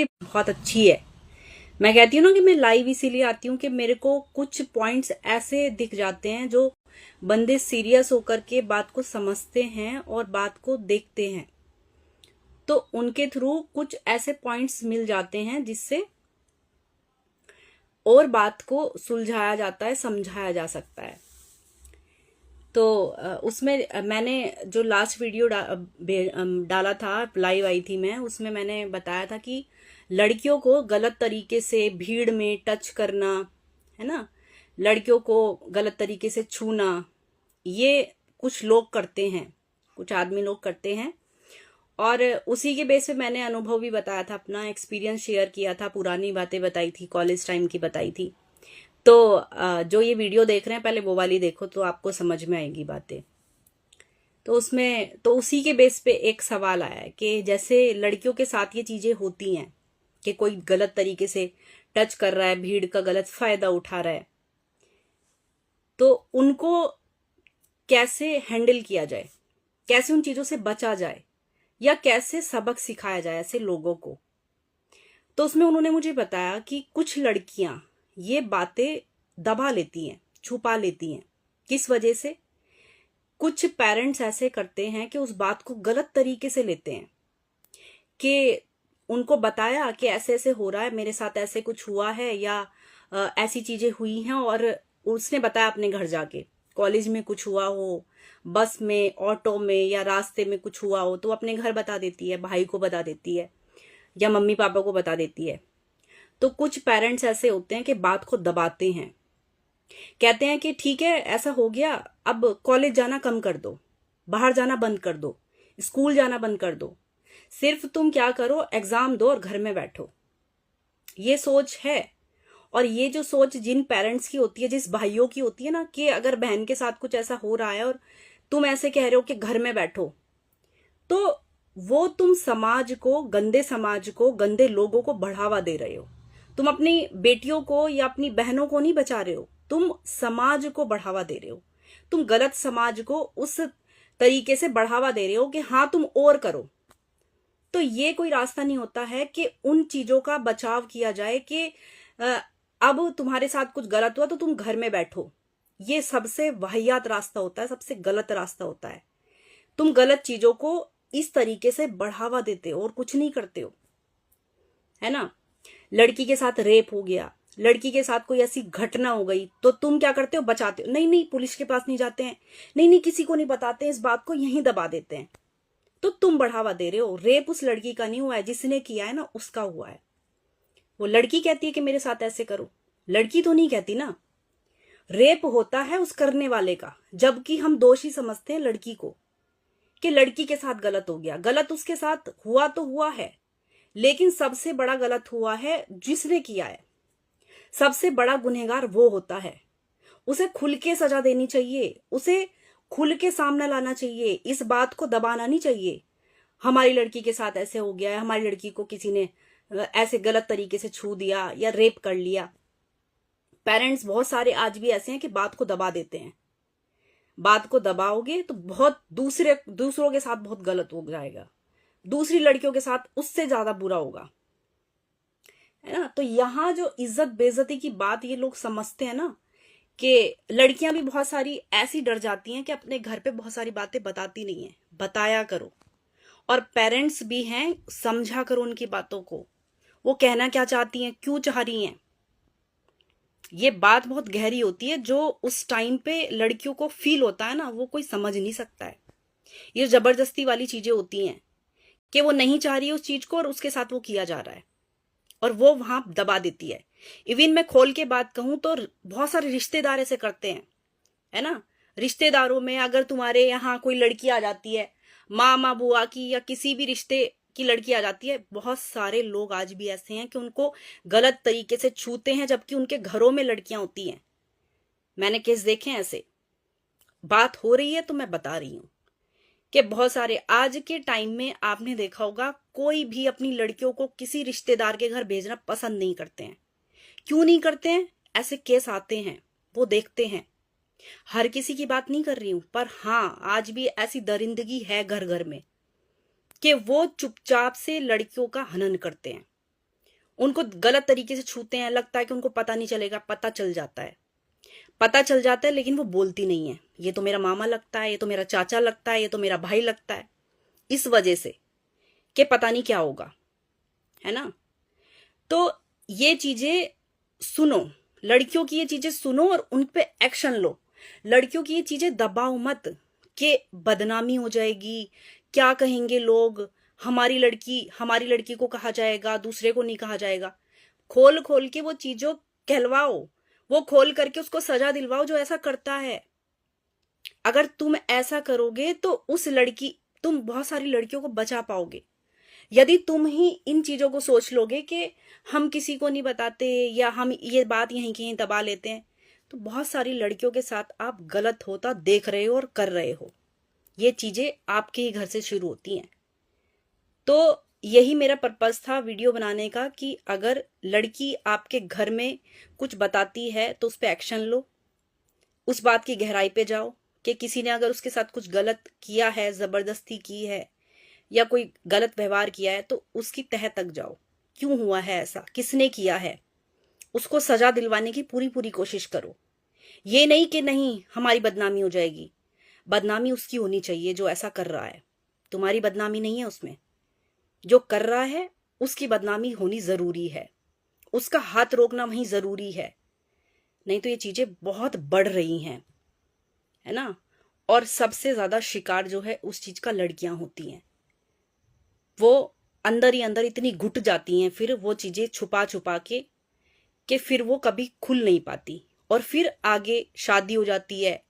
बहुत अच्छी है। मैं कहती हूँ ना कि मैं लाइव इसीलिए आती हूँ कि मेरे को कुछ पॉइंट्स ऐसे दिख जाते हैं जो बंदे सीरियस होकर के बात को समझते हैं और बात को देखते हैं, तो उनके थ्रू कुछ ऐसे पॉइंट्स मिल जाते हैं जिससे और बात को सुलझाया जाता है, समझाया जा सकता है। तो उसमें मैंने जो लास्ट वीडियो डाला था, लाइव आई थी मैं, उसमें मैंने बताया था कि लड़कियों को गलत तरीके से भीड़ में टच करना, है ना, लड़कियों को गलत तरीके से छूना, ये कुछ लोग करते हैं, कुछ आदमी लोग करते हैं। और उसी के बेस पे मैंने अनुभव भी बताया था, अपना एक्सपीरियंस शेयर किया था, पुरानी बातें बताई थी, कॉलेज टाइम की बताई थी। तो जो ये वीडियो देख रहे हैं पहले वो वाली देखो तो आपको समझ में आएगी बातें। तो उसमें तो उसी के बेस पे एक सवाल आया है कि जैसे लड़कियों के साथ ये चीजें होती हैं कि कोई गलत तरीके से टच कर रहा है, भीड़ का गलत फायदा उठा रहा है, तो उनको कैसे हैंडल किया जाए, कैसे उन चीजों से बचा जाए, या कैसे सबक सिखाया जाए ऐसे लोगों को। तो उसमें उन्होंने मुझे बताया कि कुछ लड़कियां ये बातें दबा लेती हैं, छुपा लेती हैं। किस वजह से? कुछ पेरेंट्स ऐसे करते हैं कि उस बात को गलत तरीके से लेते हैं, कि उनको बताया कि ऐसे ऐसे हो रहा है, मेरे साथ ऐसे कुछ हुआ है, या ऐसी चीजें हुई हैं, और उसने बताया अपने घर जाके, कॉलेज में कुछ हुआ हो, बस में, ऑटो में, या रास्ते में कुछ हुआ हो, तो अपने घर बता देती है, भाई को बता देती है, या मम्मी पापा को बता देती है। तो कुछ पेरेंट्स ऐसे होते हैं कि बात को दबाते हैं, कहते हैं कि ठीक है ऐसा हो गया, अब कॉलेज जाना कम कर दो, बाहर जाना बंद कर दो, स्कूल जाना बंद कर दो, सिर्फ तुम क्या करो, एग्जाम दो और घर में बैठो। ये सोच है। और ये जो सोच जिन पेरेंट्स की होती है, जिस भाइयों की होती है ना, कि अगर बहन के साथ कुछ ऐसा हो रहा है और तुम ऐसे कह रहे हो कि घर में बैठो, तो वो तुम समाज को, गंदे समाज को, गंदे लोगों को बढ़ावा दे रहे हो। तुम अपनी बेटियों को या अपनी बहनों को नहीं बचा रहे हो, तुम समाज को बढ़ावा दे रहे हो। तुम गलत समाज को उस तरीके से बढ़ावा दे रहे हो कि हाँ तुम और करो। तो ये कोई रास्ता नहीं होता है कि उन चीजों का बचाव किया जाए कि अब तुम्हारे साथ कुछ गलत हुआ तो तुम घर में बैठो। ये सबसे वाहियात रास्ता होता है, सबसे गलत रास्ता होता है। तुम गलत चीजों को इस तरीके से बढ़ावा देते हो और कुछ नहीं करते हो, है ना। लड़की के साथ रेप हो गया, लड़की के साथ कोई ऐसी घटना हो गई, तो तुम क्या करते हो, बचाते हो, नहीं नहीं पुलिस के पास नहीं जाते हैं, नहीं नहीं किसी को नहीं बताते हैं, इस बात को यहीं दबा देते हैं। तो तुम बढ़ावा दे रहे हो। रेप उस लड़की का नहीं हुआ है, जिसने किया है ना उसका हुआ है। वो लड़की कहती है कि मेरे साथ ऐसे करो, लड़की तो नहीं कहती ना। रेप होता है उस करने वाले का, जबकि हम दोषी समझते हैं लड़की को, कि लड़की के साथ गलत हो गया। गलत उसके साथ हुआ तो हुआ है, लेकिन सबसे बड़ा गलत हुआ है जिसने किया है। सबसे बड़ा गुनहगार वो होता है। उसे खुल के सजा देनी चाहिए, उसे खुल के सामने लाना चाहिए, इस बात को दबाना नहीं चाहिए। हमारी लड़की के साथ ऐसे हो गया है, हमारी लड़की को किसी ने ऐसे गलत तरीके से छू दिया या रेप कर लिया। पेरेंट्स बहुत सारे आज भी ऐसे हैं कि बात को दबा देते हैं। बात को दबाओगे तो बहुत दूसरों के साथ बहुत गलत हो जाएगा, दूसरी लड़कियों के साथ उससे ज्यादा बुरा होगा, है ना। तो यहाँ जो इज्जत बेइज्जती की बात ये लोग समझते हैं ना, कि लड़कियां भी बहुत सारी ऐसी डर जाती हैं कि अपने घर पे बहुत सारी बातें बताती नहीं है। बताया करो। और पेरेंट्स भी हैं, समझा करो उनकी बातों को, वो कहना क्या चाहती हैं, क्यों चाह रही हैं। ये बात बहुत गहरी होती है, जो उस टाइम पे लड़कियों को फील होता है ना, वो कोई समझ नहीं सकता है। ये जबरदस्ती वाली चीजें होती हैं कि वो नहीं चाह रही है उस चीज को और उसके साथ वो किया जा रहा है, और वो वहां दबा देती है। इवन मैं खोल के बात कहूं तो बहुत सारे रिश्तेदार ऐसे करते हैं, है ना। रिश्तेदारों में अगर तुम्हारे यहाँ कोई लड़की आ जाती है, मामा बुआ की या किसी भी रिश्ते की लड़की आ जाती है, बहुत सारे लोग आज भी ऐसे हैं कि उनको गलत तरीके से छूते हैं, जबकि उनके घरों में लड़कियां होती हैं। मैंने केस देखे हैं ऐसे। बात हो रही है तो मैं बता रही हूं कि बहुत सारे आज के टाइम में आपने देखा होगा, कोई भी अपनी लड़कियों को किसी रिश्तेदार के घर भेजना पसंद नहीं करते हैं। क्यों नहीं करते हैं? ऐसे केस आते हैं, वो देखते हैं। हर किसी की बात नहीं कर रही हूं, पर हाँ आज भी ऐसी दरिंदगी है घर घर में कि वो चुपचाप से लड़कियों का हनन करते हैं। उनको गलत तरीके से छूते हैं, लगता है कि उनको पता नहीं चलेगा, पता चल जाता है, पता चल जाता है, लेकिन वो बोलती नहीं है। ये तो मेरा मामा लगता है, ये तो मेरा चाचा लगता है, ये तो मेरा भाई लगता है, इस वजह से कि पता नहीं क्या होगा, है ना। तो ये चीजें सुनो, लड़कियों की ये चीजें सुनो और उन पे एक्शन लो। लड़कियों की ये चीजें दबाओ मत कि बदनामी हो जाएगी, क्या कहेंगे लोग, हमारी लड़की को कहा जाएगा, दूसरे को नहीं कहा जाएगा। खोल खोल के वो चीजों कहलवाओ, वो खोल करके उसको सजा दिलवाओ जो ऐसा करता है। अगर तुम ऐसा करोगे तो तुम बहुत सारी लड़कियों को बचा पाओगे। यदि तुम ही इन चीजों को सोच लोगे कि हम किसी को नहीं बताते या हम ये बात यहीं कहीं दबा लेते हैं, तो बहुत सारी लड़कियों के साथ आप गलत होता देख रहे हो और कर रहे हो। ये चीजें आपके ही घर से शुरू होती हैं। तो यही मेरा पर्पस था वीडियो बनाने का कि अगर लड़की आपके घर में कुछ बताती है तो उस पर एक्शन लो, उस बात की गहराई पे जाओ कि किसी ने अगर उसके साथ कुछ गलत किया है, जबरदस्ती की है या कोई गलत व्यवहार किया है, तो उसकी तह तक जाओ, क्यों हुआ है ऐसा, किसने किया है, उसको सजा दिलवाने की पूरी पूरी कोशिश करो। ये नहीं कि नहीं हमारी बदनामी हो जाएगी, बदनामी उसकी होनी चाहिए जो ऐसा कर रहा है, तुम्हारी बदनामी नहीं है उसमें। जो कर रहा है उसकी बदनामी होनी जरूरी है, उसका हाथ रोकना वहीं जरूरी है, नहीं तो ये चीजें बहुत बढ़ रही हैं, है ना। और सबसे ज्यादा शिकार जो है उस चीज का लड़कियां होती हैं। वो अंदर ही अंदर इतनी घुट जाती हैं फिर वो चीजें छुपा छुपा के कि फिर वो कभी खुल नहीं पाती, और फिर आगे शादी हो जाती है,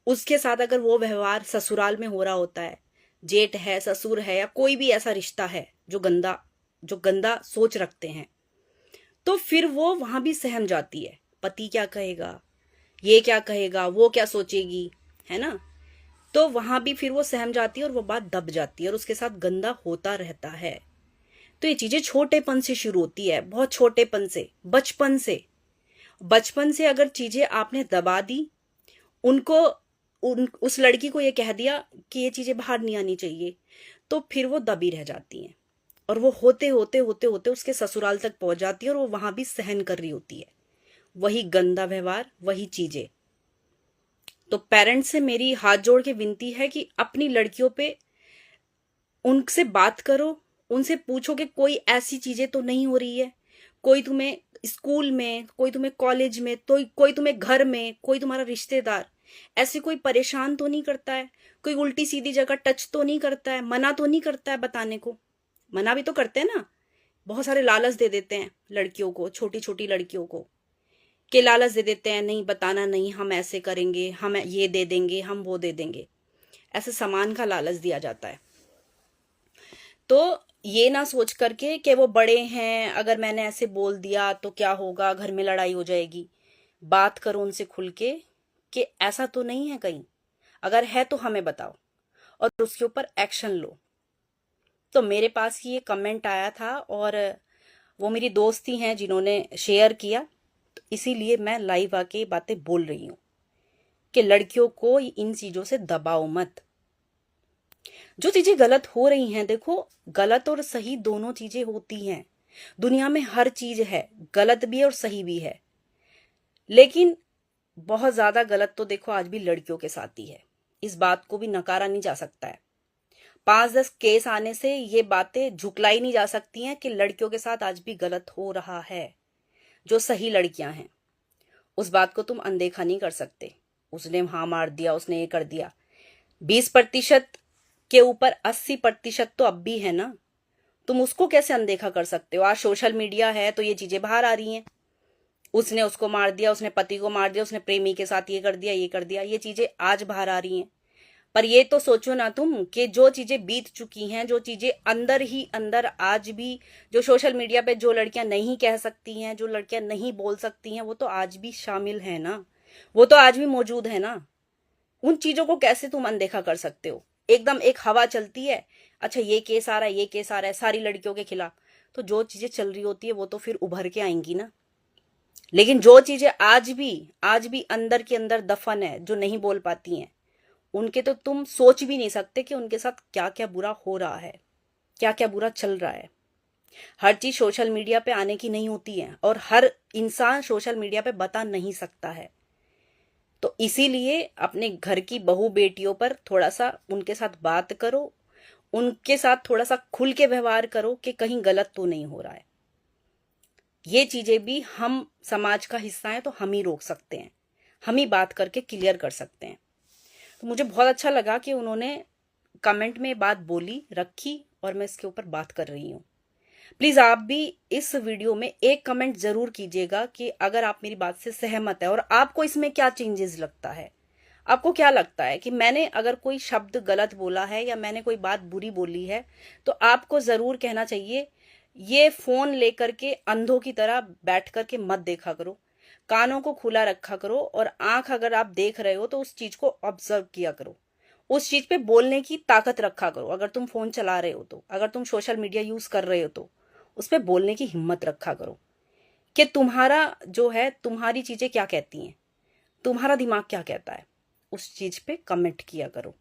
उसके साथ अगर वो व्यवहार ससुराल में हो रहा होता है, जेठ है, ससुर है, या कोई भी ऐसा रिश्ता है जो गंदा सोच रखते हैं, तो फिर वो वहां भी सहम जाती है। पति क्या कहेगा, ये क्या कहेगा, वो क्या सोचेगी, है ना। तो वहां भी फिर वो सहम जाती है और वो बात दब जाती है और उसके साथ गंदा होता रहता है। तो ये चीजें छोटेपन से शुरू होती है, बहुत छोटेपन से, बचपन से अगर चीजें आपने दबा दी, उस लड़की को ये कह दिया कि ये चीजें बाहर नहीं आनी चाहिए, तो फिर वो दबी रह जाती हैं और वो होते होते होते होते उसके ससुराल तक पहुंच जाती है और वो वहां भी सहन कर रही होती है वही गंदा व्यवहार, वही चीजें। तो पेरेंट्स से मेरी हाथ जोड़ के विनती है कि अपनी लड़कियों पे उनसे बात करो, उनसे पूछो कि कोई ऐसी चीजें तो नहीं हो रही है, कोई तुम्हें स्कूल में, कोई तुम्हें कॉलेज में, तो कोई तुम्हें घर में, कोई तुम्हारा रिश्तेदार ऐसे कोई परेशान तो नहीं करता है, कोई उल्टी सीधी जगह टच तो नहीं करता है, मना तो नहीं करता है बताने को। मना भी तो करते हैं ना, बहुत सारे लालच दे देते हैं लड़कियों को, छोटी छोटी लड़कियों को के लालच दे देते हैं, नहीं बताना नहीं, हम ऐसे करेंगे, हम ये दे देंगे, हम वो दे देंगे, ऐसे सामान का लालच दिया जाता है। तो ये ना सोच करके कि वो बड़े हैं, अगर मैंने ऐसे बोल दिया तो क्या होगा, घर में लड़ाई हो जाएगी। बात करो उनसे खुल के कि ऐसा तो नहीं है कहीं, अगर है तो हमें बताओ और उसके ऊपर एक्शन लो। तो मेरे पास ये कमेंट आया था और वो मेरी दोस्त ही हैं जिन्होंने शेयर किया, तो इसीलिए मैं लाइव आके बातें बोल रही हूँ कि लड़कियों को इन चीजों से दबाओ मत। जो चीजें गलत हो रही हैं, देखो गलत और सही दोनों चीजें होती हैं, दुनिया में हर चीज है, गलत भी है और सही भी है, लेकिन बहुत ज्यादा गलत तो देखो आज भी लड़कियों के साथ ही है, इस बात को भी नकारा नहीं जा सकता है। 5-10 केस आने से ये बातें झुकलाई नहीं जा सकती हैं कि लड़कियों के साथ आज भी गलत हो रहा है। जो सही लड़कियां हैं उस बात को तुम अनदेखा नहीं कर सकते, उसने हाँ मार दिया, उसने ये कर दिया, 20% के ऊपर 80% तो अब भी है ना, तुम उसको कैसे अनदेखा कर सकते हो। आज सोशल मीडिया है तो ये चीजें बाहर आ रही हैं, उसने उसको मार दिया, उसने पति को मार दिया, उसने प्रेमी के साथ ये कर दिया, ये कर दिया, ये चीजें आज बाहर आ रही हैं। पर ये तो सोचो ना तुम कि जो चीजें बीत चुकी हैं, जो चीजें अंदर ही अंदर आज भी, जो सोशल मीडिया पे जो लड़कियां नहीं कह सकती हैं, जो लड़कियां नहीं बोल सकती हैं, वो तो आज भी शामिल है ना, वो तो आज भी मौजूद है ना। उन चीजों को कैसे तुम अनदेखा कर सकते हो। एकदम एक हवा चलती है, अच्छा ये केस आ रहा है, ये केस आ रहा है सारी लड़कियों के खिलाफ, तो जो चीजें चल रही होती है वो तो फिर उभर के आएंगी ना। लेकिन जो चीजें आज भी अंदर के अंदर दफन है, जो नहीं बोल पाती हैं, उनके तो तुम सोच भी नहीं सकते कि उनके साथ क्या क्या बुरा हो रहा है, क्या क्या बुरा चल रहा है। हर चीज सोशल मीडिया पे आने की नहीं होती है और हर इंसान सोशल मीडिया पे बता नहीं सकता है। तो इसीलिए अपने घर की बहू बेटियों पर थोड़ा सा उनके साथ बात करो, उनके साथ थोड़ा सा खुल के व्यवहार करो कि कहीं गलत तो नहीं हो रहा है। ये चीजें भी हम समाज का हिस्सा हैं तो हम ही रोक सकते हैं, हम ही बात करके क्लियर कर सकते हैं। तो मुझे बहुत अच्छा लगा कि उन्होंने कमेंट में बात बोली, रखी, और मैं इसके ऊपर बात कर रही हूँ। प्लीज आप भी इस वीडियो में एक कमेंट जरूर कीजिएगा कि अगर आप मेरी बात से सहमत है और आपको इसमें क्या चेंजेस लगता है। आपको क्या लगता है कि मैंने अगर कोई शब्द गलत बोला है या मैंने कोई बात बुरी बोली है तो आपको जरूर कहना चाहिए ये फोन लेकर के अंधों की तरह बैठ करके मत देखा करो, कानों को खुला रखा करो और आंख अगर आप देख रहे हो तो उस चीज को ऑब्जर्व किया करो, उस चीज पे बोलने की ताकत रखा करो। अगर तुम फोन चला रहे हो तो, अगर तुम सोशल मीडिया यूज कर रहे हो तो उस पर बोलने की हिम्मत रखा करो कि तुम्हारा जो है, तुम्हारी चीजें क्या कहती हैं, तुम्हारा दिमाग क्या कहता है, उस चीज पे कमेंट किया करो।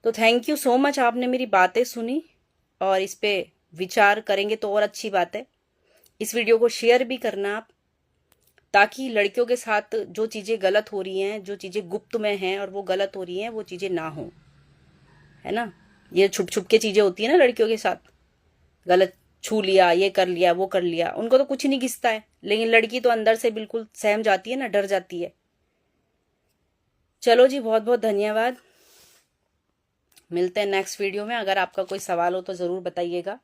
तो थैंक यू सो मच, आपने मेरी बातें सुनी और इस पे विचार करेंगे तो और अच्छी बात है। इस वीडियो को शेयर भी करना आप, ताकि लड़कियों के साथ जो चीजें गलत हो रही हैं, जो चीजें गुप्त में हैं और वो गलत हो रही हैं, वो चीजें ना हो, है ना। ये छुप छुप के चीजें होती है ना लड़कियों के साथ, गलत छू लिया, ये कर लिया, वो कर लिया, उनको तो कुछ नहीं घिसता है, लेकिन लड़की तो अंदर से बिल्कुल सहम जाती है ना, डर जाती है। चलो जी, बहुत बहुत धन्यवाद। मिलते हैं नेक्स्ट वीडियो में। अगर आपका कोई सवाल हो तो जरूर बताइएगा।